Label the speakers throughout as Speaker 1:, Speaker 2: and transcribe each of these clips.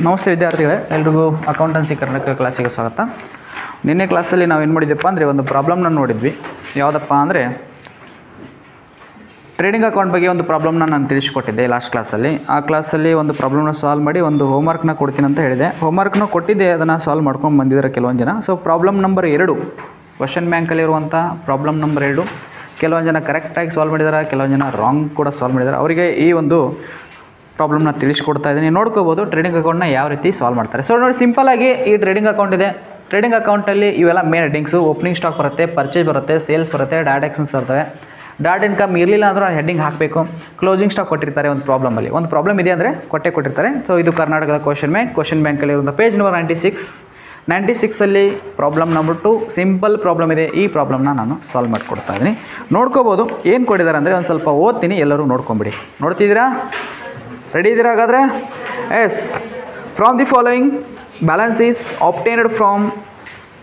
Speaker 1: ನಮಸ್ತೆ ವಿದ್ಯಾರ್ಥಿಗಳೇ, ಎಲ್ರಿಗೂ ಅಕೌಂಟೆನ್ಸಿ ಕರ್ನಾಟಕ ಕ್ಲಾಸಿಗೆ ಸ್ವಾಗತ. ನಿನ್ನೆ ಕ್ಲಾಸಲ್ಲಿ ನಾವು ಏನು ಮಾಡಿದ್ದೆಪ್ಪ ಅಂದರೆ ಒಂದು ಪ್ರಾಬ್ಲಮ್ನ ನೋಡಿದ್ವಿ. ಯಾವುದಪ್ಪ ಅಂದರೆ ಟ್ರೇಡಿಂಗ್ ಅಕೌಂಟ್ ಬಗ್ಗೆ ಒಂದು ಪ್ರಾಬ್ಲಮ್ನ ನಾನು ತಿಳಿಸಿಕೊಟ್ಟಿದ್ದೆ ಲಾಸ್ಟ್ ಕ್ಲಾಸಲ್ಲಿ. ಆ ಕ್ಲಾಸಲ್ಲಿ ಒಂದು ಪ್ರಾಬ್ಲಮ್ನ ಸಾಲ್ವ್ ಮಾಡಿ ಒಂದು ಹೋಮ್ವರ್ಕ್ನ ಕೊಡ್ತೀನಿ ಅಂತ ಹೇಳಿದೆ. ಹೋಮ್ವರ್ಕ್ನ ಕೊಟ್ಟಿದ್ದೆ, ಅದನ್ನು ಸಾಲ್ವ್ ಮಾಡ್ಕೊಂಡು ಬಂದಿದ್ದಾರೆ ಕೆಲವೊಂದು ಜನ. ಸೊ ಪ್ರಾಬ್ಲಮ್ ನಂಬರ್ 2 ಕ್ವಶನ್ ಬ್ಯಾಂಕಲ್ಲಿರುವಂಥ ಪ್ರಾಬ್ಲಮ್ ನಂಬರ್ 2 ಕೆಲವೊಂದು ಜನ ಕರೆಕ್ಟಾಗಿ ಸಾಲ್ವ್ ಮಾಡಿದ್ದಾರೆ, ಕೆಲವೊಂದು ಜನ ರಾಂಗ್ ಕೂಡ ಸಾಲ್ವ್ ಮಾಡಿದ್ದಾರೆ. ಅವರಿಗೆ ಈ ಒಂದು ಪ್ರಾಬ್ಲಮ್ನ ತಿಳಿಸ್ಕೊಡ್ತಾ ಇದ್ದೀನಿ. ನೋಡ್ಕೋಬೋದು ಟ್ರೇಡಿಂಗ್ ಅಕೌಂಟ್ನ ಯಾವ ರೀತಿ ಸಾಲ್ವ್ ಮಾಡ್ತಾರೆ. ಸೊ ನೋಡಿ, ಸಿಂಪಲಾಗಿ ಈ ಟ್ರೇಡಿಂಗ್ ಅಕೌಂಟ್ ಇದೆ. ಟ್ರೇಡಿಂಗ್ ಅಕೌಂಟಲ್ಲಿ ಇವೆಲ್ಲ ಮೇನ್ ಹೆಡ್ಡಿಂಗ್ಸು. ಓಪನಿಂಗ್ ಸ್ಟಾಕ್ ಬರುತ್ತೆ, ಪರ್ಚೇಸ್ ಬರುತ್ತೆ, ಸೇಲ್ಸ್ ಬರುತ್ತೆ, ಡಾಟ್ ಎಕ್ಸ್ಪೆನ್ಸ್ ಬರ್ತವೆ. ಡಾಟ್ ಇನ್ಕಮ್ ಇರಲಿಲ್ಲ ಅಂದರೂ ಹೆಡ್ಡಿಂಗ್ ಹಾಕಬೇಕು. ಕ್ಲೋಸಿಂಗ್ ಸ್ಟಾಕ್ ಕೊಟ್ಟಿರ್ತಾರೆ ಒಂದು ಪ್ರಾಬ್ಲಮಲ್ಲಿ. ಒಂದು ಪ್ರಾಬ್ಲಮ್ ಇದೆ ಅಂದರೆ ಕೊಟ್ಟಿರ್ತಾರೆ. ಸೊ ಇದು ಕರ್ನಾಟಕದ ಕ್ವಶನ್ ಬ್ಯಾಂಕಲ್ಲಿ ಇರುವಂಥ page number 96 problem number 2 simple problem ಇದೆ. ಈ ಪ್ರಾಬ್ಲಮ್ನ ನಾನು ಸಾಲ್ವ್ ಮಾಡಿಕೊಡ್ತಾ ಇದ್ದೀನಿ. ನೋಡ್ಕೋಬೋದು ಏನು ಕೊಟ್ಟಿದ್ದಾರೆ ಅಂದರೆ ಒಂದು ಸ್ವಲ್ಪ ಓದ್ತೀನಿ, ಎಲ್ಲರೂ ನೋಡ್ಕೊಂಬಿಡಿ. ನೋಡ್ತಿದ್ದೀರಾ? ರೆಡಿ ಇದ್ದೀರಾ ಹಾಗಾದರೆ? Yes. From the following balance is obtained from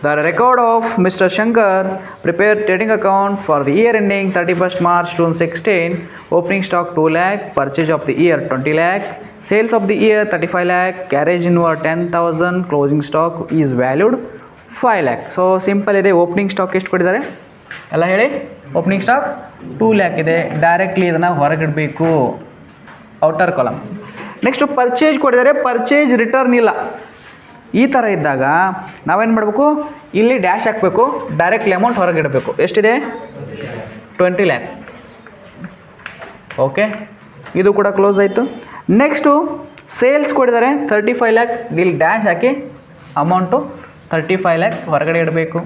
Speaker 1: the record of Mr. Shankar prepared trading account for the year ending 31st March 2016. Opening stock 2 lakh, purchase of the year 20 lakh, sales of the year 35 lakh, carriage inward 10,000, closing stock is valued 5 lakh. So simple ಇದೆ. Opening stock ಎಷ್ಟು ಕೊಟ್ಟಿದ್ದಾರೆ ಎಲ್ಲ ಹೇಳಿ. Opening stock 2 lakh ಇದೆ. Directly ಇದನ್ನು ಹೊರಗಿಡಬೇಕು, outer column. Next purchase ಕೊಟ್ಟಿದ್ದಾರೆ. Purchase return ಇಲ್ಲ. ಈ ಥರ ಇದ್ದಾಗ ನಾವೇನು ಮಾಡಬೇಕು, ಇಲ್ಲಿ ಡ್ಯಾಶ್ ಹಾಕಬೇಕು, ಡೈರೆಕ್ಟ್ಲಿ ಅಮೌಂಟ್ ಹೊರಗೆ ಇಡಬೇಕು. ಎಷ್ಟಿದೆ? 20 lakh. ಓಕೆ, ಇದು ಕೂಡ ಕ್ಲೋಸ್ ಆಯಿತು. ನೆಕ್ಸ್ಟು ಸೇಲ್ಸ್ ಕೊಟ್ಟಿದ್ದಾರೆ 35 lakh. ಇಲ್ಲಿ ಡ್ಯಾಶ್ ಹಾಕಿ ಅಮೌಂಟು 35 lakh ಹೊರಗಡೆ ಇಡಬೇಕು.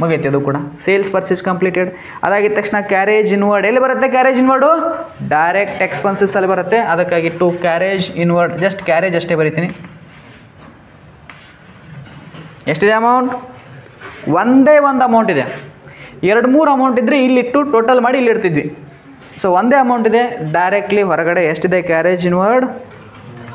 Speaker 1: ಮುಗೈತಿ ಅದು ಕೂಡ. Sales purchase completed. ಅದಾಗಿದ್ದ ತಕ್ಷಣ ಕ್ಯಾರೇಜ್ ಇನ್ವರ್ಡ್ ಎಲ್ಲಿ ಬರುತ್ತೆ? ಕ್ಯಾರೇಜ್ ಇನ್ವರ್ಡು ಡೈರೆಕ್ಟ್ ಎಕ್ಸ್ಪೆನ್ಸಸ್ಸಲ್ಲಿ ಬರುತ್ತೆ. ಅದಕ್ಕಾಗಿ to carriage inward, just carriage ಅಷ್ಟೇ ಬರೀತೀನಿ. ಎಷ್ಟಿದೆ ಅಮೌಂಟ್? ಒಂದೇ ಒಂದು ಅಮೌಂಟ್ ಇದೆ. 2-3 ಅಮೌಂಟ್ ಇದ್ದರೆ ಇಲ್ಲಿಟ್ಟು ಟೋಟಲ್ ಮಾಡಿ ಇಲ್ಲಿ ಇಡ್ತಿದ್ವಿ. ಸೊ ಒಂದೇ ಅಮೌಂಟ್ ಇದೆ, ಡೈರೆಕ್ಟ್ಲಿ ಹೊರಗಡೆ ಎಷ್ಟಿದೆ? Carriage inward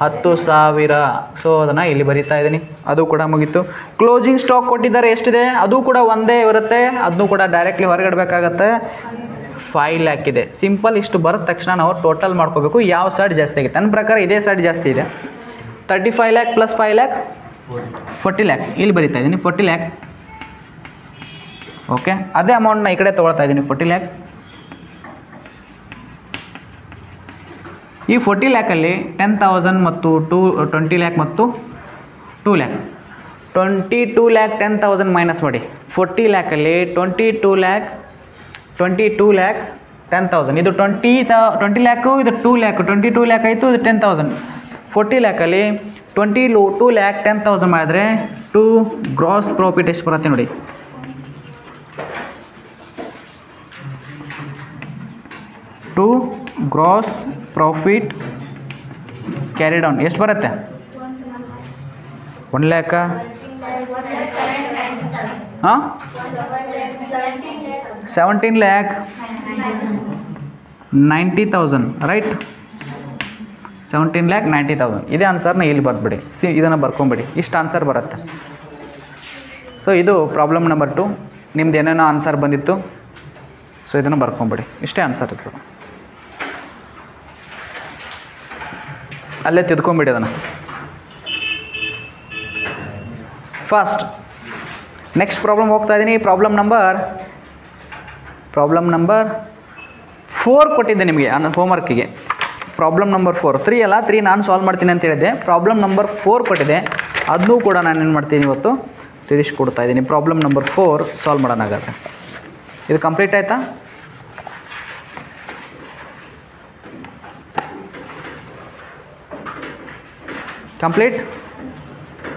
Speaker 1: 10,000. ಸೊ ಅದನ್ನು ಇಲ್ಲಿ ಬರೀತಾ ಇದ್ದೀನಿ. ಅದು ಕೂಡ ಮುಗೀತು. ಕ್ಲೋಸಿಂಗ್ ಸ್ಟಾಕ್ ಕೊಟ್ಟಿದ್ದಾರೆ ಎಷ್ಟಿದೆ? ಅದು ಕೂಡ ಒಂದೇ ಇರುತ್ತೆ, ಅದನ್ನು ಕೂಡ ಡೈರೆಕ್ಟ್ಲಿ ಹೊರಗಡೆ ಇಡಬೇಕಾಗತ್ತೆ. 5 lakh ಇದೆ. ಸಿಂಪಲ್. ಇಷ್ಟು ಬರೋದ ತಕ್ಷಣ ನಾವು ಟೋಟಲ್ ಮಾಡ್ಕೋಬೇಕು, ಯಾವ ಸೈಡ್ ಜಾಸ್ತಿ ಆಗಿದೆ. ನನ್ನ ಪ್ರಕಾರ ಇದೇ ಸೈಡ್ ಜಾಸ್ತಿ ಇದೆ. 35 lakh ಪ್ಲಸ್ 5 lakh 40 lakh. ಇಲ್ಲಿ ಬರೀತಾ ಇದ್ದೀನಿ 40 lakh. ಓಕೆ, ಅದೇ ಅಮೌಂಟ್ನ ಈ ಕಡೆ ತೊಗೊಳ್ತಾ ಇದ್ದೀನಿ 40 lakh. ಈ 40 lakh $10,000 ಮತ್ತು 20 lakh ಮತ್ತು 2 lakh. 22 lakh 10,000 ಮೈನಸ್ ಮಾಡಿ. 40 lakh 22 lakh 10,000. ಇದು 20 lakh, ಇದು 2 lakh. 22 lakh ಆಯಿತು, ಇದು 10,000. 40 lakh 22 lakh 10,000 ಮಾಡಿದ್ರೆ 2 ಗ್ರಾಸ್ ಪ್ರಾಫಿಟ್ ಎಷ್ಟು ಬರುತ್ತೆ ನೋಡಿ. To gross profit carry down ಎಷ್ಟು ಬರುತ್ತೆ? 1 lakh. ಹಾಂ, 17 lakh 90,000 ರೈಟ್. 17 lakh 90,000. ಇದೇ ಆನ್ಸರ್ನ ಇಲ್ಲಿ ಬರ್ಬಿಡಿ. ಇದನ್ನು ಬರ್ಕೊಂಬಿಡಿ. ಇಷ್ಟು ಆನ್ಸರ್ ಬರುತ್ತೆ. ಸೊ ಇದು ಪ್ರಾಬ್ಲಮ್ ನಂಬರ್ 2. ನಿಮ್ದು ಏನೇನೋ ಆನ್ಸರ್ ಬಂದಿತ್ತು. ಸೊ ಇದನ್ನು ಬರ್ಕೊಂಬಿಡಿ. ಇಷ್ಟೇ ಆನ್ಸರ್ ಇತ್ತು. ಅಲ್ಲೇ ತಿದ್ಕೊಂಬಿಡಿ ಅದನ್ನು. ಫಸ್ಟ್ ನೆಕ್ಸ್ಟ್ ಪ್ರಾಬ್ಲಮ್ ಹೋಗ್ತಾ ಇದ್ದೀನಿ. ಪ್ರಾಬ್ಲಮ್ ನಂಬರ್ 4 ಕೊಟ್ಟಿದ್ದೆ ನಿಮಗೆ ಹೋಮ್ವರ್ಕಿಗೆ. ಪ್ರಾಬ್ಲಮ್ ನಂಬರ್ 4, 3 ಅಲ್ಲ, 3 ನಾನು ಸಾಲ್ವ್ ಮಾಡ್ತೀನಿ ಅಂತ ಹೇಳಿದ್ದೆ. ಪ್ರಾಬ್ಲಮ್ ನಂಬರ್ 4 ಕೊಟ್ಟಿದೆ, ಅದನ್ನೂ ಕೂಡ ನಾನು ಏನು ಮಾಡ್ತೀನಿ ಇವತ್ತು ತಿಳಿಸ್ಕೊಡ್ತಾ ಇದ್ದೀನಿ. ಪ್ರಾಬ್ಲಮ್ ನಂಬರ್ 4 ಸಾಲ್ವ್ ಮಾಡೋಣಾಗತ್ತೆ. ಇದು ಕಂಪ್ಲೀಟ್ ಆಯಿತಾ? ಕಂಪ್ಲೀಟ್.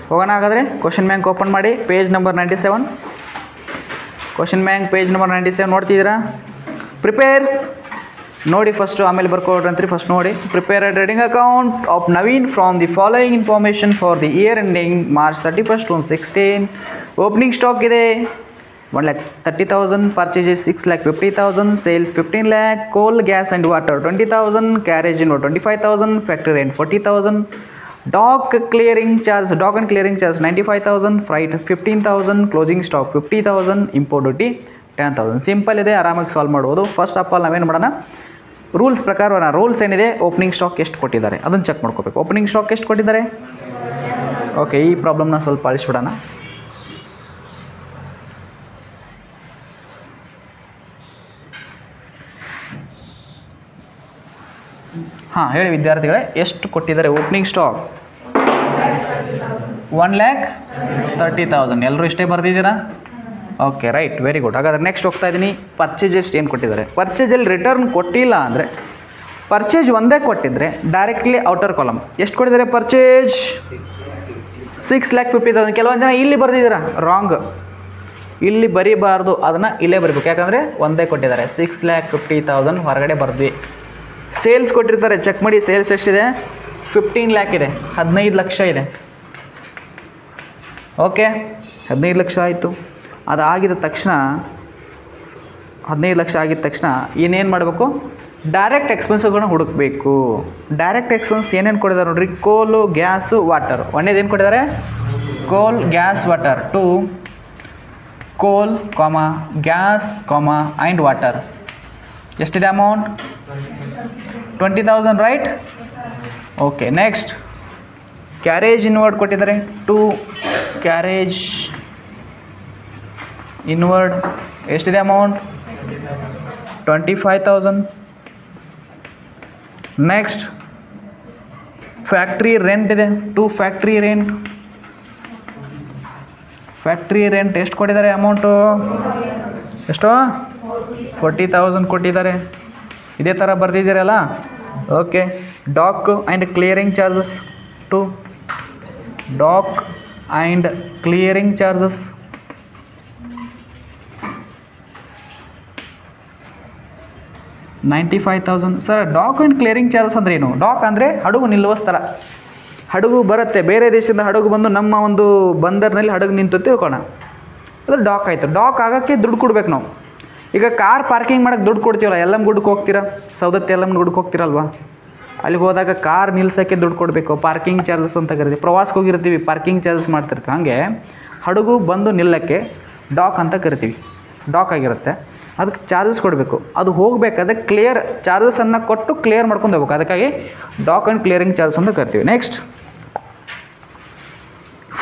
Speaker 1: ಹೋಗೋಣ ಹಾಗಾದರೆ. ಕ್ವಶನ್ ಬ್ಯಾಂಕ್ ಓಪನ್ ಮಾಡಿ, page number 97. Question bank page number 97 ನೋಡ್ತಿದ್ದೀರಾ? ಪ್ರಿಪೇರ್ ನೋಡಿ ಫಸ್ಟು, ಆಮೇಲೆ ಬರ್ಕೊಳ್ರಿ. ಫಸ್ಟ್ ನೋಡಿ. Prepare a trading account of Naveen from the following information for the year ending March 31st 2016. Opening stock ಇದೆ 1,30,000, purchases 6,50,000, sales 15 lakh, coal, gas and water 20,000, carriage inward 25,000, factory rent 40,000, dock and clearing charge 95,000, freight 15,000, closing stock 50,000, import duty 10,000. Simple ಇದೆ, ಆರಾಮಾಗಿ solve ಮಾಡ್ಬೋದು. First of all ನಾವೇನು ಮಾಡೋಣ, rules ಪ್ರಕಾರ rules ಏನಿದೆ opening stock ಎಷ್ಟು ಕೊಟ್ಟಿದ್ದಾರೆ ಅದನ್ನು ಚೆಕ್ ಮಾಡ್ಕೋಬೇಕು. ಓಪನಿಂಗ್ ಸ್ಟಾಕ್ ಎಷ್ಟು ಕೊಟ್ಟಿದ್ದಾರೆ? ಓಕೆ, ಈ ಪ್ರಾಬ್ಲಮ್ನ ಸ್ವಲ್ಪ ಅಳಿಸ್ಬಿಡೋಣ. ಹಾಂ, ಹೇಳಿ ವಿದ್ಯಾರ್ಥಿಗಳೇ, ಎಷ್ಟು ಕೊಟ್ಟಿದ್ದಾರೆ ಓಪನಿಂಗ್ ಸ್ಟಾಕ್? 1,30,000. ಎಲ್ಲರೂ ಇಷ್ಟೇ ಬರೆದಿದ್ದೀರಾ? Okay, right, very good. ಹಾಗಾದ್ರೆ ನೆಕ್ಸ್ಟ್ ಹೋಗ್ತಾ ಇದ್ದೀನಿ. ಪರ್ಚೇಸ್ ಎಷ್ಟು ಏನು ಕೊಟ್ಟಿದ್ದಾರೆ? ಪರ್ಚೇಸಲ್ಲಿ ರಿಟರ್ನ್ ಕೊಟ್ಟಿಲ್ಲ ಅಂದರೆ, ಪರ್ಚೇಸ್ ಒಂದೇ ಕೊಟ್ಟಿದ್ದರೆ ಡೈರೆಕ್ಟ್ಲಿ ಔಟರ್ ಕಾಲಮ್ ಎಷ್ಟು ಕೊಟ್ಟಿದ್ದಾರೆ? ಪರ್ಚೇಸ್ 6,50,000. ಕೆಲವೊಂದು ಜನ ಇಲ್ಲಿ ಬರೆದಿದ್ದೀರಾ, ರಾಂಗ್. ಇಲ್ಲಿ ಬರೀಬಾರ್ದು, ಅದನ್ನು ಇಲ್ಲೇ ಬರೀಬೇಕು. ಯಾಕಂದರೆ ಒಂದೇ ಕೊಟ್ಟಿದ್ದಾರೆ, 6,50,000 ಹೊರಗಡೆ ಬರೆದ್ವಿ. ಸೇಲ್ಸ್ ಕೊಟ್ಟಿರ್ತಾರೆ, ಚೆಕ್ ಮಾಡಿ. ಸೇಲ್ಸ್ ಎಷ್ಟಿದೆ? 15 lakh ಇದೆ, 15 ಲಕ್ಷ ಇದೆ. ಓಕೆ, 15 ಲಕ್ಷ ಆಯಿತು. ಅದಾಗಿದ ತಕ್ಷಣ 15 ಲಕ್ಷ ಆಗಿದ ತಕ್ಷಣ ಏನೇನು ಮಾಡಬೇಕು? ಡೈರೆಕ್ಟ್ ಎಕ್ಸ್ಪೆನ್ಸ್ಗಳನ್ನ ಹುಡುಕಬೇಕು. ಡೈರೆಕ್ಟ್ ಎಕ್ಸ್ಪೆನ್ಸ್ ಏನೇನು ಕೊಟ್ಟಿದ್ದಾರೆ ನೋಡಿರಿ. ಕೋಲು, ಗ್ಯಾಸು, ವಾಟರ್. ಒಂದೇದು ಏನು ಕೊಟ್ಟಿದ್ದಾರೆ? ಕೋಲ್, ಗ್ಯಾಸ್, ವಾಟರ್. 2 ಕೋಲ್, ಗ್ಯಾಸ್, ಆ್ಯಂಡ್ ವಾಟರ್. ಎಷ್ಟಿದೆ amount? 20,000, right? Okay, next carriage inward ಕೊಟ್ಟಿದ್ದಾರೆ. 2 ಕ್ಯಾರೇಜ್ ಇನ್ವರ್ಡ್. ಎಷ್ಟಿದೆ ಅಮೌಂಟ್? 25,000. ನೆಕ್ಸ್ಟ್ ಫ್ಯಾಕ್ಟ್ರಿ ರೆಂಟ್ ಇದೆ. 2 ಫ್ಯಾಕ್ಟ್ರಿ ರೆಂಟ್. ಫ್ಯಾಕ್ಟ್ರಿ ರೆಂಟ್ ಎಷ್ಟು ಕೊಟ್ಟಿದ್ದಾರೆ ಅಮೌಂಟು? ಎಷ್ಟು? 40,000 ಕೊಟ್ಟಿದ್ದಾರೆ. ಇದೇ ಥರ ಬರೆದಿದ್ದೀರಲ್ಲ? Okay. Dock and clearing charges. 2 dock and clearing charges. $95,000. Sir, dock and clearing charges ಅಂದರೆ ಏನು? ಡಾಕ್ ಅಂದರೆ ಹಡಗು ನಿಲ್ಲುವ ಸ್ಥಳ. ಹಡಗು ಬರುತ್ತೆ, ಬೇರೆ ದೇಶದಿಂದ ಹಡಗು ಬಂದು ನಮ್ಮ ಒಂದು ಬಂದರ್ನಲ್ಲಿ ಹಡಗು ನಿಂತು ತಿಳ್ಕೋಣ, ಅದು ಡಾಕ್ ಆಯಿತು. ಡಾಕ್ ಆಗೋಕ್ಕೆ ದುಡ್ಡು ಕೊಡ್ಬೇಕು ನಾವು. ಈಗ ಕಾರ್ ಪಾರ್ಕಿಂಗ್ ಮಾಡೋಕ್ಕೆ ದುಡ್ಡು ಕೊಡ್ತೀವಲ್ಲ, ಎಲ್ಲಮ್ಮ ಗುಡ್ಡಕ್ಕೆ ಹೋಗ್ತೀರಾ, ಸೌದತ್ತಿ ಎಲ್ಲಮ್ಮ ಗುಡ್ಡಕ್ಕೆ ಹೋಗ್ತೀರಲ್ವ, ಅಲ್ಲಿಗೆ ಹೋದಾಗ ಕಾರ್ ನಿಲ್ಸೋಕ್ಕೆ ದುಡ್ಡು ಕೊಡಬೇಕು, ಪಾರ್ಕಿಂಗ್ ಚಾರ್ಜಸ್ ಅಂತ ಕರಿತೀವಿ. ಪ್ರವಾಸಕ್ಕೆ ಹೋಗಿರ್ತೀವಿ, ಪಾರ್ಕಿಂಗ್ ಚಾರ್ಜಸ್ ಮಾಡ್ತಿರ್ತೀವಿ. ಹಾಗೆ ಹಡಗು ಬಂದು ನಿಲ್ಲಕ್ಕೆ ಡಾಕ್ ಅಂತ ಕರಿತೀವಿ. ಡಾಕ್ ಆಗಿರುತ್ತೆ, ಅದಕ್ಕೆ ಚಾರ್ಜಸ್ ಕೊಡಬೇಕು. ಅದು ಹೋಗಬೇಕಾದ್ರೆ ಕ್ಲಿಯರ್ ಚಾರ್ಜಸನ್ನು ಕೊಟ್ಟು ಕ್ಲಿಯರ್ ಮಾಡ್ಕೊಂಡು ಹೋಗ್ಬೇಕು. ಅದಕ್ಕಾಗಿ ಡಾಕ್ ಆ್ಯಂಡ್ ಕ್ಲಿಯರಿಂಗ್ ಚಾರ್ಜಸ್ ಅಂತ ಕರಿತೀವಿ. ನೆಕ್ಸ್ಟ್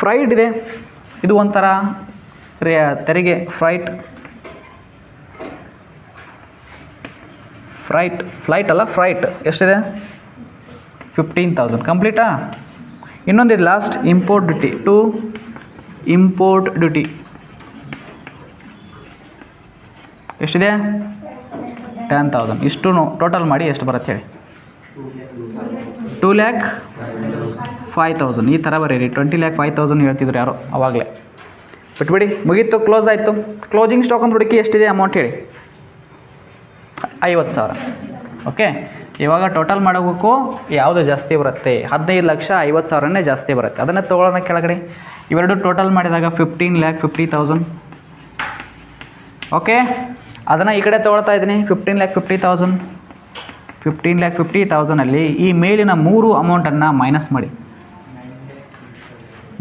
Speaker 1: ಫ್ರೈಟ್ ಇದೆ. ಇದು ಒಂಥರ ತೆರಿಗೆ. ಫ್ಲೈಟ್ ಅಲ್ಲ, ಫ್ರೈಟ್. ಎಷ್ಟಿದೆ? 15,000. ಕಂಪ್ಲೀಟಾ? ಇನ್ನೊಂದಿದೆ last, import duty. 2 import duty. ಎಷ್ಟಿದೆ? 10,000. ಇಷ್ಟು ಟೋಟಲ್ ಮಾಡಿ ಎಷ್ಟು ಬರುತ್ತೆ ಹೇಳಿ? 2,05,000. ಈ ಥರ ಬರೀರಿ. 20,05,000 ಹೇಳ್ತಿದ್ರು ಯಾರೋ ಅವಾಗಲೇ. ಬಿಟ್ಬಿಡಿ, ಮುಗೀತು, ಕ್ಲೋಸ್ ಆಯಿತು. ಕ್ಲೋಸಿಂಗ್ ಸ್ಟಾಕ್ ಅಂತ ಹುಡುಕಿ ಎಷ್ಟಿದೆ ಅಮೌಂಟ್ ಹೇಳಿ? 50,000. ಓಕೆ, ಇವಾಗ ಟೋಟಲ್ ಮಾಡೋಕ್ಕೂ ಯಾವುದು ಜಾಸ್ತಿ ಬರುತ್ತೆ? 15,50,000 ಜಾಸ್ತಿ ಬರುತ್ತೆ. ಅದನ್ನೇ ತೊಗೊಳ್ಳೋಣ ಕೆಳಗಡೆ. ಇವೆರಡು ಟೋಟಲ್ ಮಾಡಿದಾಗ 15,50,000. ಓಕೆ, ಅದನ್ನು ಈ ಕಡೆ ತೊಗೊಳ್ತಾ ಇದ್ದೀನಿ. 15,50,000. 15,50,000 ಈ ಮೇಲಿನ 3 ಅಮೌಂಟನ್ನು ಮೈನಸ್ ಮಾಡಿ.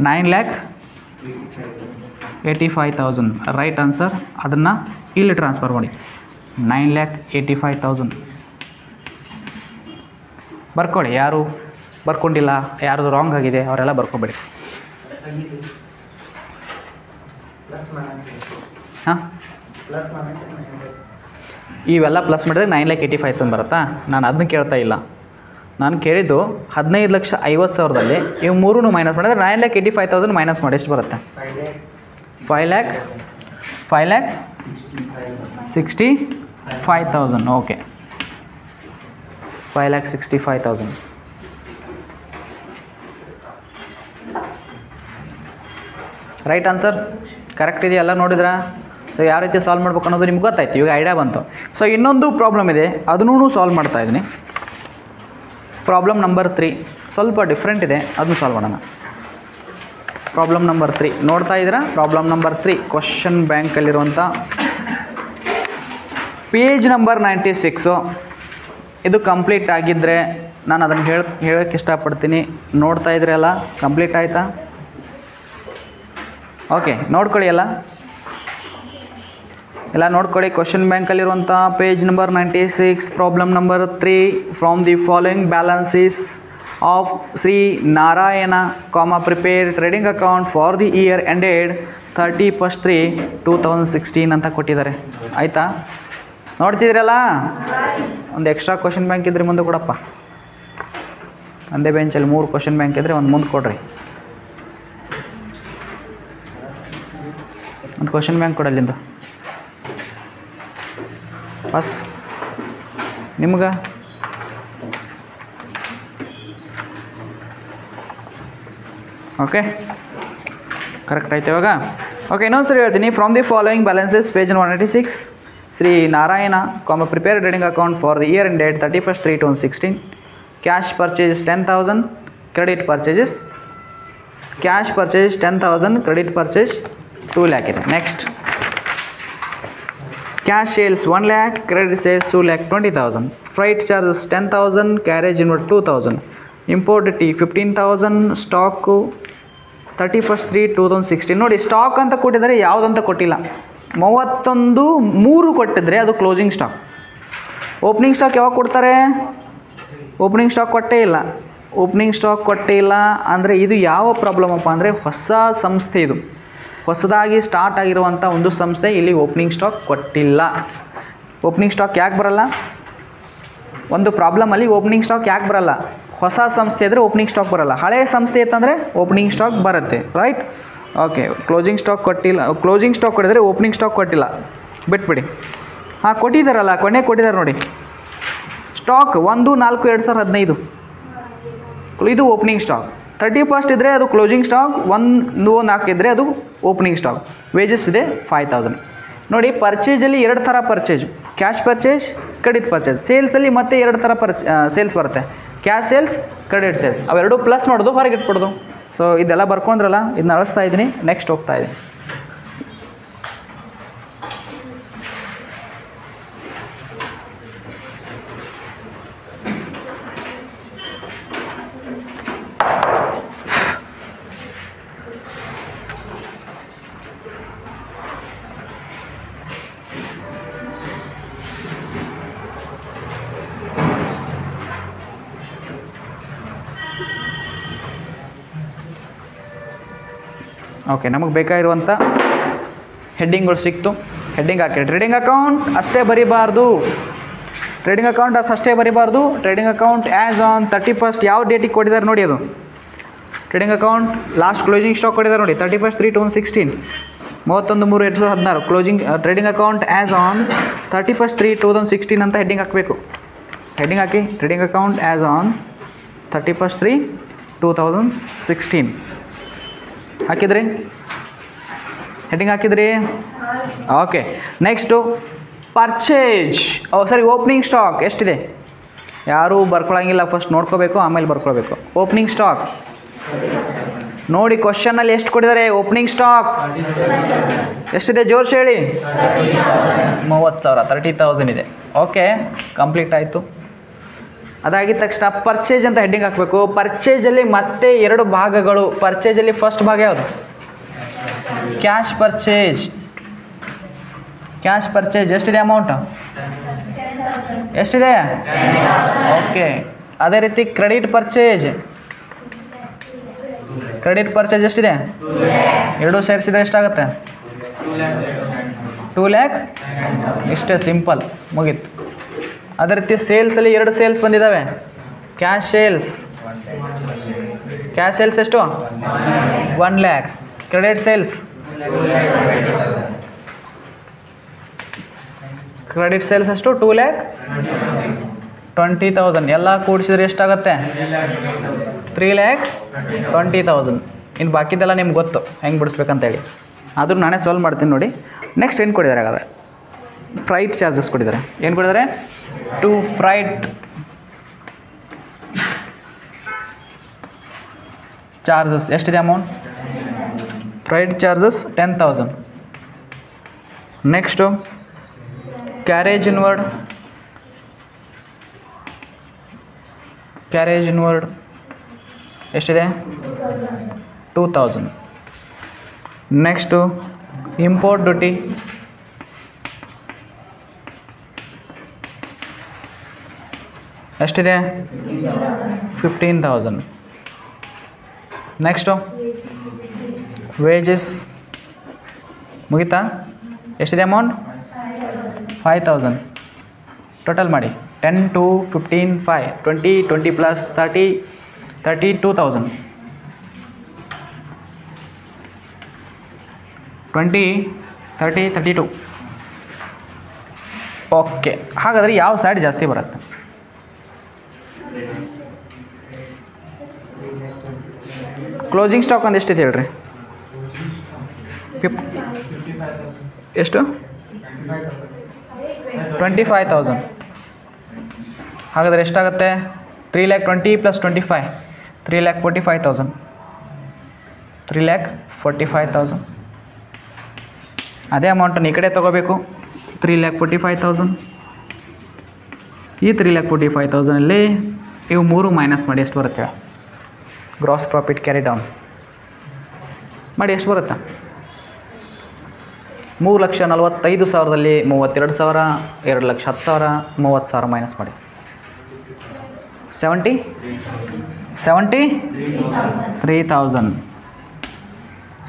Speaker 1: 9,85,000 ರೈಟ್ ಆನ್ಸರ್. ಅದನ್ನು ಇಲ್ಲಿ ಟ್ರಾನ್ಸ್ಫರ್ ಮಾಡಿ. 9,85,000 ಬರ್ಕೊಳ್ಳಿ. ಯಾರು ಬರ್ಕೊಂಡಿಲ್ಲ, ಯಾರ್ದು ರಾಂಗ್ ಆಗಿದೆ ಅವರೆಲ್ಲ ಬರ್ಕೊಬೇಡಿ. ಹಾಂ, ಇವೆಲ್ಲ ಪ್ಲಸ್ ಮಾಡಿದ್ರೆ 9,85,000 ಬರುತ್ತಾ? ನಾನು ಅದನ್ನ ಕೇಳ್ತಾ ಇಲ್ಲ. ನಾನು ಕೇಳಿದ್ದು 15,50,000 ಇವು 3 ಮೈನಸ್ ಮಾಡಿದ್ರೆ 9,85,000 ಮೈನಸ್ ಮಾಡಿ ಎಷ್ಟು ಬರುತ್ತೆ? 5,65,000. ಓಕೆ, 5,65,000. Right answer. ಕರೆಕ್ಟ್ ಇದೆಯಲ್ಲ? ನೋಡಿದ್ರಾ? ಸೊ ಯಾವ ರೀತಿ ಸಾಲ್ವ್ ಮಾಡ್ಬೇಕು ಅನ್ನೋದು ನಿಮ್ಗೆ ಗೊತ್ತಾಯ್ತು, ಇವಾಗ ಐಡಿಯಾ ಬಂತು. ಸೊ ಇನ್ನೊಂದು ಪ್ರಾಬ್ಲಮ್ ಇದೆ, ಅದನ್ನೂ ಸಾಲ್ವ್ ಮಾಡ್ತಾ ಇದ್ದೀನಿ. ಪ್ರಾಬ್ಲಮ್ ನಂಬರ್ 3 ಸ್ವಲ್ಪ ಡಿಫ್ರೆಂಟ್ ಇದೆ, ಅದನ್ನು ಸಾಲ್ವ್ ಮಾಡೋಣ. ಪ್ರಾಬ್ಲಮ್ ನಂಬರ್ 3 ನೋಡ್ತಾ ಇದ್ದೀರಾ? ಪ್ರಾಬ್ಲಮ್ ನಂಬರ್ 3 ಕ್ವಶನ್ ಬ್ಯಾಂಕಲ್ಲಿರುವಂಥ ಪೇಜ್ ನಂಬರ್ 96. ಇದು ಕಂಪ್ಲೀಟ್ ಆಗಿದ್ದರೆ ನಾನು ಅದನ್ನು ಹೇಳೋಕ್ಕೆ ಇಷ್ಟಪಡ್ತೀನಿ. ನೋಡ್ತಾ ಇದ್ರಿ ಅಲ್ಲ? ಕಂಪ್ಲೀಟ್ ಆಯಿತಾ? ಓಕೆ, ನೋಡ್ಕೊಳ್ಳಿ ಅಲ್ಲ. ಎಲ್ಲ ನೋಡ್ಕೊಳ್ಳಿ. ಕ್ವಶನ್ ಬ್ಯಾಂಕಲ್ಲಿರುವಂಥ page number 96, problem number 3. From the following balances of Shri Narayana prepare trading account for the year ended 31/3/2016 ಅಂತ ಕೊಟ್ಟಿದ್ದಾರೆ. ಆಯಿತಾ, ನೋಡ್ತಿದ್ದೀರಲ್ಲ? ಒಂದು ಎಕ್ಸ್ಟ್ರಾ ಕ್ವಶನ್ ಬ್ಯಾಂಕ್ ಇದ್ರೆ ಮುಂದೆ ಕೊಡಪ್ಪ. ಒಂದೇ ಬೆಂಚಲ್ಲಿ 3 ಕ್ವಶನ್ ಬ್ಯಾಂಕ್ ಇದ್ದರೆ ಒಂದು ಮುಂದೆ ಕೊಡ್ರಿ. ಒಂದು ಕ್ವಶನ್ ಬ್ಯಾಂಕ್ ಕೊಡಲ್ಲಿಂದು ಬಸ್ ನಿಮ್ಗೆ. ಓಕೆ, ಕರೆಕ್ಟ್ ಆಯ್ತು ಇವಾಗ. ಓಕೆ, ಇನ್ನೊಂದು ಸರಿ ಹೇಳ್ತೀನಿ. From the following balances page 196, Shri Narayana prepare trading account for the year ended 31/3/2016. Cash purchase 10,000, credit purchases. Cash purchase 10,000, credit purchase 2 lakh ಇದೆ. Next cash sales 1 lakh, credit sales 2,20,000. Freight charges 10,000, carriage inward 2,000. Import ಟಿ 15,000. Stock 31/3/2016. ನೋಡಿ, stock ಅಂತ ಕೊಟ್ಟಿದ್ದಾರೆ, ಯಾವುದಂತ ಕೊಟ್ಟಿಲ್ಲ. 31/3 ಕೊಟ್ಟಿದ್ರೆ ಅದು closing stock. Opening stock ಯಾವಾಗ ಕೊಡ್ತಾರೆ? ಓಪನಿಂಗ್ ಸ್ಟಾಕ್ ಕೊಟ್ಟೇ ಇಲ್ಲ. ಓಪನಿಂಗ್ ಸ್ಟಾಕ್ ಕೊಟ್ಟೇ ಇಲ್ಲ ಅಂದರೆ ಇದು ಯಾವ ಪ್ರಾಬ್ಲಮ್ ಅಪ್ಪ ಅಂದರೆ ಹೊಸ ಸಂಸ್ಥೆ, ಇದು ಹೊಸದಾಗಿ ಸ್ಟಾರ್ಟ್ ಆಗಿರುವಂಥ ಒಂದು ಸಂಸ್ಥೆ. ಇಲ್ಲಿ ಓಪನಿಂಗ್ ಸ್ಟಾಕ್ ಕೊಟ್ಟಿಲ್ಲ. ಓಪನಿಂಗ್ ಸ್ಟಾಕ್ ಯಾಕೆ ಬರಲ್ಲ? ಒಂದು ಪ್ರಾಬ್ಲಮಲ್ಲಿ ಓಪನಿಂಗ್ ಸ್ಟಾಕ್ ಯಾಕೆ ಬರಲ್ಲ? ಹೊಸ ಸಂಸ್ಥೆ ಇದ್ದರೆ ಓಪನಿಂಗ್ ಸ್ಟಾಕ್ ಬರಲ್ಲ. ಹಳೆಯ ಸಂಸ್ಥೆ ಇತ್ತಂದರೆ ಓಪನಿಂಗ್ ಸ್ಟಾಕ್ ಬರುತ್ತೆ, ರೈಟ್? ಓಕೆ, ಕ್ಲೋಸಿಂಗ್ ಸ್ಟಾಕ್ ಕೊಟ್ಟಿಲ್ಲ. ಕ್ಲೋಸಿಂಗ್ ಸ್ಟಾಕ್ ಕೊಟ್ಟಿದ್ರೆ ಓಪನಿಂಗ್ ಸ್ಟಾಕ್ ಕೊಟ್ಟಿಲ್ಲ, ಬಿಟ್ಬಿಡಿ. ಹಾಂ, ಕೊಟ್ಟಿದ್ದಾರಲ್ಲ, ಕೊನೆ ಕೊಟ್ಟಿದ್ದಾರೆ ನೋಡಿ. ಸ್ಟಾಕ್ 1/4/2015 ಇದು ಓಪನಿಂಗ್ ಸ್ಟಾಕ್. 31st ಇದ್ದರೆ ಅದು ಕ್ಲೋಸಿಂಗ್ ಸ್ಟಾಕ್, 1/4 ಇದ್ದರೆ ಅದು ಓಪನಿಂಗ್ ಸ್ಟಾಕ್. ವೇಜಸ್ ಇದೆ 5,000. ನೋಡಿ, ಪರ್ಚೇಜಲ್ಲಿ 2 ಥರ purchase, cash purchase, credit purchase. ಸೇಲ್ಸಲ್ಲಿ ಮತ್ತೆ 2 ಥರ ಸೇಲ್ಸ್ ಬರುತ್ತೆ, ಕ್ಯಾಶ್ ಸೇಲ್ಸ್, ಕ್ರೆಡಿಟ್ ಸೇಲ್ಸ್. ಅವೆರಡು ಪ್ಲಸ್ ಮಾಡೋದು, ಹೊರಗೆ ಇಟ್ಬಿಡೋದು. ಸೊ ಇದೆಲ್ಲ ಬರ್ಕೊಂಡ್ರಲ್ಲ, ಇದನ್ನ ಅಳಿಸ್ತಾ ಇದ್ದೀನಿ. ನೆಕ್ಸ್ಟ್ ಹೋಗ್ತಾ ಇದ್ದೀನಿ. ಓಕೆ, ನಮಗೆ ಬೇಕಾಗಿರುವಂಥ ಹೆಡ್ಡಿಂಗ್ಗಳು ಸಿಕ್ತು. ಹೆಡ್ಡಿಂಗ್ ಹಾಕಿ. ಟ್ರೇಡಿಂಗ್ ಅಕೌಂಟ್ ಅಷ್ಟೇ ಬರೀಬಾರ್ದು. ಟ್ರೇಡಿಂಗ್ ಅಕೌಂಟ್ ಅಷ್ಟೇ ಬರೀಬಾರ್ದು. Trading account as on 31st ಯಾವ ಡೇಟಿಗೆ ಕೊಟ್ಟಿದ್ದಾರೆ ನೋಡಿ. ಅದು trading account last closing stock ಕೊಟ್ಟಿದ್ದಾರೆ ನೋಡಿ, 31/3/2016, 31/3/2016. Closing trading account as on 31/3/2016 ಅಂತ ಹೆಡ್ಡಿಂಗ್ ಹಾಕಬೇಕು. ಹೆಡ್ಡಿಂಗ್ ಹಾಕಿ. ಟ್ರೇಡಿಂಗ್ ಅಕೌಂಟ್ ಆ್ಯಸ್ ಆನ್ 31/3/2016 ಹಾಕಿದ್ರಿ? ಹೆಡ್ಡಿಂಗ್ ಹಾಕಿದ್ರಿ? ಓಕೆ. ನೆಕ್ಸ್ಟು ಪರ್ಚೇಜ್, ಸರಿ, ಓಪನಿಂಗ್ ಸ್ಟಾಕ್ ಎಷ್ಟಿದೆ? ಯಾರೂ ಬರ್ಕೊಳ್ಳೋಂಗಿಲ್ಲ, ಫಸ್ಟ್ ನೋಡ್ಕೋಬೇಕು, ಆಮೇಲೆ ಬರ್ಕೊಳ್ಬೇಕು. ಓಪನಿಂಗ್ ಸ್ಟಾಕ್ ನೋಡಿ, ಕ್ವಶನಲ್ಲಿ ಎಷ್ಟು ಕೊಟ್ಟಿದ್ದಾರೆ? ಓಪನಿಂಗ್ ಸ್ಟಾಕ್ ಎಷ್ಟಿದೆ? ಜೋರ್ಸ್ ಹೇಳಿ. 30,000, 30,000 ಇದೆ. ಓಕೆ, ಕಂಪ್ಲೀಟ್ ಆಯಿತು. ಅದಾಗಿದ್ದ ತಕ್ಷಣ ಪರ್ಚೇಜ್ ಅಂತ ಹೆಡ್ಡಿಂಗ್ ಹಾಕಬೇಕು. ಪರ್ಚೇಜಲ್ಲಿ ಮತ್ತೆ 2 ಭಾಗಗಳು. ಪರ್ಚೇಜಲ್ಲಿ ಫಸ್ಟ್ ಭಾಗ ಯಾವುದು? Cash purchase. ಕ್ಯಾಶ್ ಪರ್ಚೇಜ್ ಎಷ್ಟಿದೆ? ಅಮೌಂಟ್ ಎಷ್ಟಿದೆ? ಓಕೆ. ಅದೇ ರೀತಿ ಕ್ರೆಡಿಟ್ ಪರ್ಚೇಜ್. ಕ್ರೆಡಿಟ್ ಪರ್ಚೇಜ್ ಎಷ್ಟಿದೆ? 2 ಸೇರಿಸಿದ್ರೆ ಎಷ್ಟಾಗುತ್ತೆ? 2 lakh. ಇಷ್ಟೇ, ಸಿಂಪಲ್, ಮುಗೀತು. ಅದೇ ರೀತಿ ಸೇಲ್ಸಲ್ಲಿ 2 ಸೇಲ್ಸ್ ಬಂದಿದ್ದಾವೆ. Cash sales. ಕ್ಯಾಶ್ ಸೇಲ್ಸ್ ಎಷ್ಟು? 1 lakh. Credit sales. Credit sales ಎಷ್ಟು? 2,20,000. ಎಲ್ಲ ಕೂಡಿಸಿದ್ರೆ ಎಷ್ಟಾಗುತ್ತೆ? 3,20,000. ಇನ್ನು ಬಾಕಿದೆಲ್ಲ ನಿಮ್ಗೆ ಗೊತ್ತು ಹೆಂಗೆ ಬಿಡಿಸ್ಬೇಕಂತೇಳಿ. ಆದರೂ ನಾನೇ ಸಾಲ್ವ್ ಮಾಡ್ತೀನಿ ನೋಡಿ. ನೆಕ್ಸ್ಟ್ ಏನು ಕೊಟ್ಟಿದ್ದಾರೆ? ಹಾಗಾದ್ರೆ ಫ್ರೈಟ್ ಚಾರ್ಜಸ್ ಕೊಟ್ಟಿದ್ದಾರೆ. ಏನು ಕೊಟ್ಟಿದ್ದಾರೆ? ಟು ಫ್ರೈಟ್ ಚಾರ್ಜಸ್ ಎಷ್ಟಿದೆ amount? Freight charges 10,000. Next carriage inward. Carriage inward ಎಷ್ಟಿದೆ? 2,000. ನೆಕ್ಸ್ಟು ಇಂಪೋರ್ಟ್ ಡ್ಯೂಟಿ ಎಷ್ಟಿದೆ 15,000. ನೆಕ್ಸ್ಟು ವೇಜಸ್ ಮುಗಿತಾ? ಎಷ್ಟಿದೆ ಅಮೌಂಟ್? 5,000. ಟೋಟಲ್ ಮಾಡಿ 10 2 15 5 20 20 ಪ್ಲಸ್ 30 32,000. 20 30 32. ಓಕೆ, ಹಾಗಾದರೆ ಯಾವ ಸೈಡ್ ಜಾಸ್ತಿ ಬರುತ್ತೆ? ಕ್ಲೋಸಿಂಗ್ ಸ್ಟಾಕ್ ಒಂದು ಎಷ್ಟಿದೆ ಹೇಳ್ರಿ? ಎಷ್ಟು? 25,000. ಹಾಗಾದರೆ ಎಷ್ಟಾಗುತ್ತೆ? 3,20,000 ಪ್ಲಸ್ 25 3,45,000. 3,45,000. ಅದೇ ಅಮೌಂಟನ್ನು ಈ ಕಡೆ ತೊಗೋಬೇಕು. 3,45,000. ಈ 3,45,000ಅಲ್ಲಿ ಇವು 3 ಮೈನಸ್ ಮಾಡಿ ಎಷ್ಟು ಬರುತ್ತೆ? ಗ್ರಾಸ್ ಪ್ರಾಫಿಟ್ ಕ್ಯಾರಿ ಡೌನ್ ಮಾಡಿ ಎಷ್ಟು ಬರುತ್ತೆ? 3,45,000ದಲ್ಲಿ 32,000, 2,10,000, 30,000 ಮೈನಸ್ ಮಾಡಿ 73,000.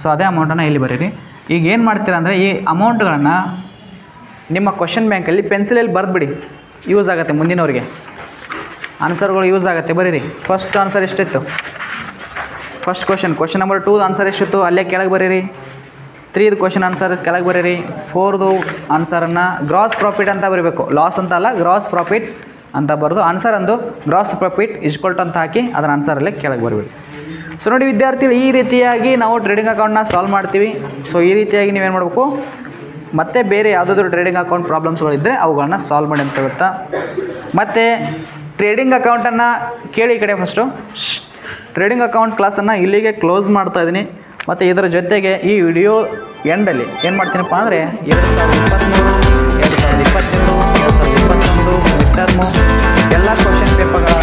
Speaker 1: ಸೊ ಅದೇ ಅಮೌಂಟನ್ನು ಇಲ್ಲಿ ಬರೀರಿ. ಈಗ ಏನು ಮಾಡ್ತೀರಾ ಅಂದರೆ ಈ ಅಮೌಂಟ್ಗಳನ್ನು ನಿಮ್ಮ ಕ್ವಶನ್ ಬ್ಯಾಂಕಲ್ಲಿ ಪೆನ್ಸಿಲಲ್ಲಿ ಬರೆದ್ಬಿಡಿ, ಯೂಸ್ ಆಗುತ್ತೆ ಮುಂದಿನವ್ರಿಗೆ. ಆನ್ಸರ್ಗಳು ಯೂಸ್ ಆಗುತ್ತೆ, ಬರೀರಿ. ಫಸ್ಟ್ ಆನ್ಸರ್ ಎಷ್ಟಿತ್ತು? ಫಸ್ಟ್ ಕ್ವಶನ್ ನಂಬರ್ 2 ಆನ್ಸರ್ ಎಷ್ಟಿತ್ತು? ಅಲ್ಲೇ ಕೆಳಗೆ ಬರೀರಿ. 3 ಕ್ವಶನ್ ಆನ್ಸರ್ ಕೆಳಗೆ ಬರೀರಿ. 4 ಆನ್ಸರನ್ನು ಗ್ರಾಸ್ ಪ್ರಾಫಿಟ್ ಅಂತ ಬರೀಬೇಕು, ಲಾಸ್ ಅಂತ ಅಲ್ಲ, ಗ್ರಾಸ್ ಪ್ರಾಫಿಟ್ ಅಂತ ಬರೆದು ಆನ್ಸರ್ ಅಂದು ಗ್ರಾಸ್ ಪ್ರಾಫಿಟ್ ಇಸ್ಕೊಲ್ಟ್ ಅಂತ ಹಾಕಿ ಅದರ ಆನ್ಸರಲ್ಲೇ ಕೆಳಗೆ ಬರಬೇಡಿ. ಸೊ ನೋಡಿ ವಿದ್ಯಾರ್ಥಿಗಳು, ಈ ರೀತಿಯಾಗಿ ನಾವು ಟ್ರೇಡಿಂಗ್ ಅಕೌಂಟ್ನ ಸಾಲ್ವ್ ಮಾಡ್ತೀವಿ. ಸೊ ಈ ರೀತಿಯಾಗಿ ನೀವೇನು ಮಾಡಬೇಕು, ಮತ್ತೆ ಬೇರೆ ಯಾವುದಾದ್ರೂ ಟ್ರೇಡಿಂಗ್ ಅಕೌಂಟ್ ಪ್ರಾಬ್ಲಮ್ಸ್ಗಳಿದ್ದರೆ ಅವುಗಳನ್ನ ಸಾಲ್ವ್ ಮಾಡಿ ಅಂತ ಹೇಳ್ತಾ, ಮತ್ತು ಟ್ರೇಡಿಂಗ್ ಅಕೌಂಟನ್ನು ಕೇಳಿ ಈ ಕಡೆ. ಫಸ್ಟು ಟ್ರೇಡಿಂಗ್ ಅಕೌಂಟ್ ಕ್ಲಾಸನ್ನು ಇಲ್ಲಿಗೆ ಕ್ಲೋಸ್ ಮಾಡ್ತಾ ಇದ್ದೀನಿ. ಮತ್ತು ಇದರ ಜೊತೆಗೆ ಈ ವಿಡಿಯೋ ಎಂಡಲ್ಲಿ ಏನು ಮಾಡ್ತೀನಪ್ಪ ಅಂದರೆ 2023, 2022, 2021 ಮಿಡ್ ಟರ್ಮು ಎಲ್ಲ ಕ್ವಶನ್ ಪೇಪರ್ಗಳ